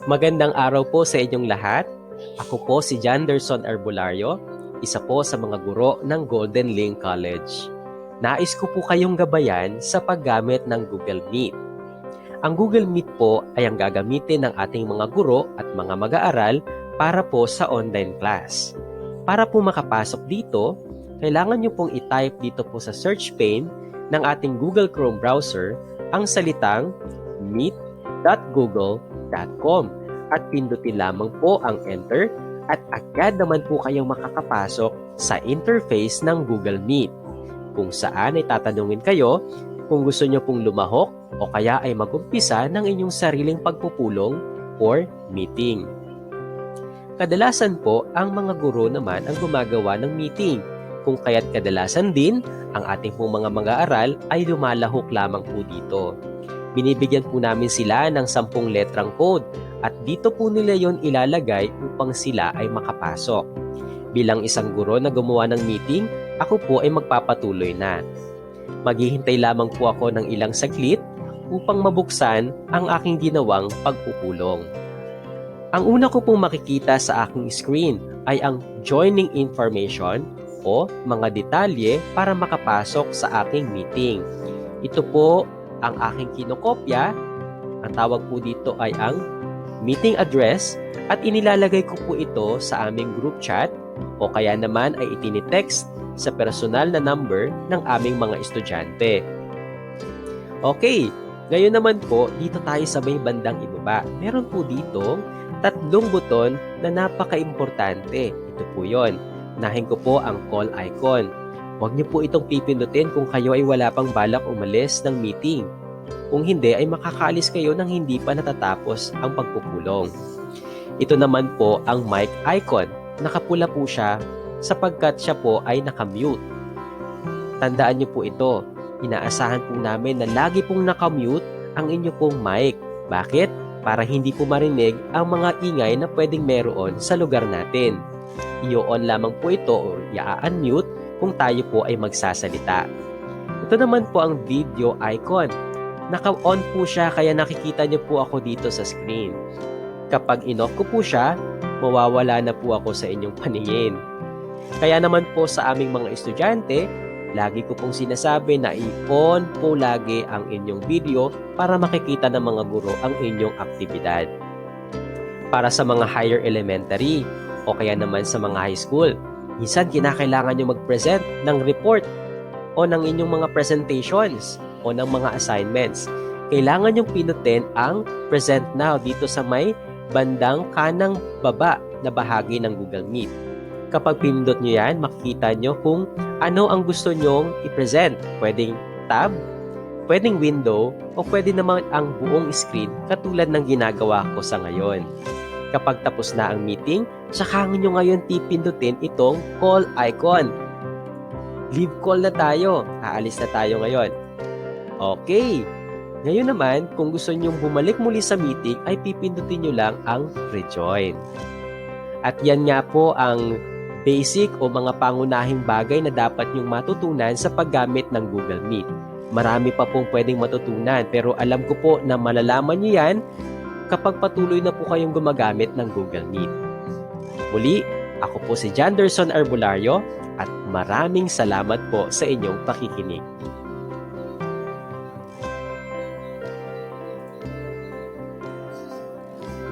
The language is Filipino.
Magandang araw po sa inyong lahat. Ako po si Janderson Arbulario, isa po sa mga guro ng Golden Link College. Nais ko po kayong gabayan sa paggamit ng Google Meet. Ang Google Meet po ay ang gagamitin ng ating mga guro at mga mag-aaral para po sa online class. Para po makapasok dito, kailangan nyo pong i-type dito po sa search pane ng ating Google Chrome browser ang salitang meet.google.com at pindutin lamang po ang enter at agad naman po kayong makakapasok sa interface ng Google Meet kung saan ay tatanungin kayo kung gusto nyo pong lumahok o kaya ay mag-umpisa ng inyong sariling pagpupulong or meeting. Kadalasan po, ang mga guro naman ang gumagawa ng meeting, kung kaya't kadalasan din, ang ating pong mga mag-aaral ay lumalahok lamang po dito. Binibigyan po namin sila ng 10 letrang code at dito po nila yon ilalagay upang sila ay makapasok. Bilang isang guro na gumawa ng meeting, ako po ay magpapatuloy na. Maghihintay lamang po ako ng ilang saglit upang mabuksan ang aking ginawang pagpupulong. Ang una ko pong makikita sa aking screen ay ang joining information o mga detalye para makapasok sa aking meeting. Ito po ang aking kinokopya. Ang tawag po dito ay ang meeting address at inilalagay ko po ito sa aming group chat o kaya naman ay itinitext sa personal na number ng aming mga estudyante. Okay, ngayon naman po dito tayo sa may bandang ibaba. Meron po dito 3 buton na napaka-importante. Ito po yon. Unahin ko po ang call icon. Huwag niyo po itong pipindutin kung kayo ay wala pang balak umalis ng meeting. Kung hindi ay makakaalis kayo nang hindi pa natatapos ang pagpupulong. Ito naman po ang mic icon. Nakapula po siya sapagkat siya po ay nakamute. Tandaan niyo po ito. Inaasahan po namin na lagi pong nakamute ang inyo pong mic. Bakit? Para hindi po marinig ang mga ingay na pwedeng meron sa lugar natin. I-on lamang po ito o i-unmute kung tayo po ay magsasalita. Ito naman po ang video icon. Naka-on po siya kaya nakikita niyo po ako dito sa screen. Kapag in-off ko po siya, mawawala na po ako sa inyong paningin. Kaya naman po sa aming mga estudyante, lagi ko pong sinasabi na i-on po lagi ang inyong video para makikita ng mga guro ang inyong aktibidad. Para sa mga higher elementary o kaya naman sa mga high school, minsan kinakailangan nyo mag-present ng report o ng inyong mga presentations o ng mga assignments. Kailangan nyong pinutin ang present now dito sa may bandang kanang baba na bahagi ng Google Meet. Kapag pinindot nyo yan, makikita nyo kung ano ang gusto nyong i-present. Pwedeng tab, pwedeng window, o pwede naman ang buong screen katulad ng ginagawa ko sa ngayon. Kapag tapos na ang meeting, saka nyo ngayon pipindutin itong call icon. Leave call na tayo. Aalis na tayo ngayon. Okay. Ngayon naman, kung gusto nyong bumalik muli sa meeting, ay pipindutin nyo lang ang rejoin. At yan nga po ang basic o mga pangunahing bagay na dapat nyong matutunan sa paggamit ng Google Meet. Marami pa pong pwedeng matutunan pero alam ko po na malalaman nyo yan kapag patuloy na po kayong gumagamit ng Google Meet. Muli, ako po si Janderson Arbulario at maraming salamat po sa inyong pakikinig.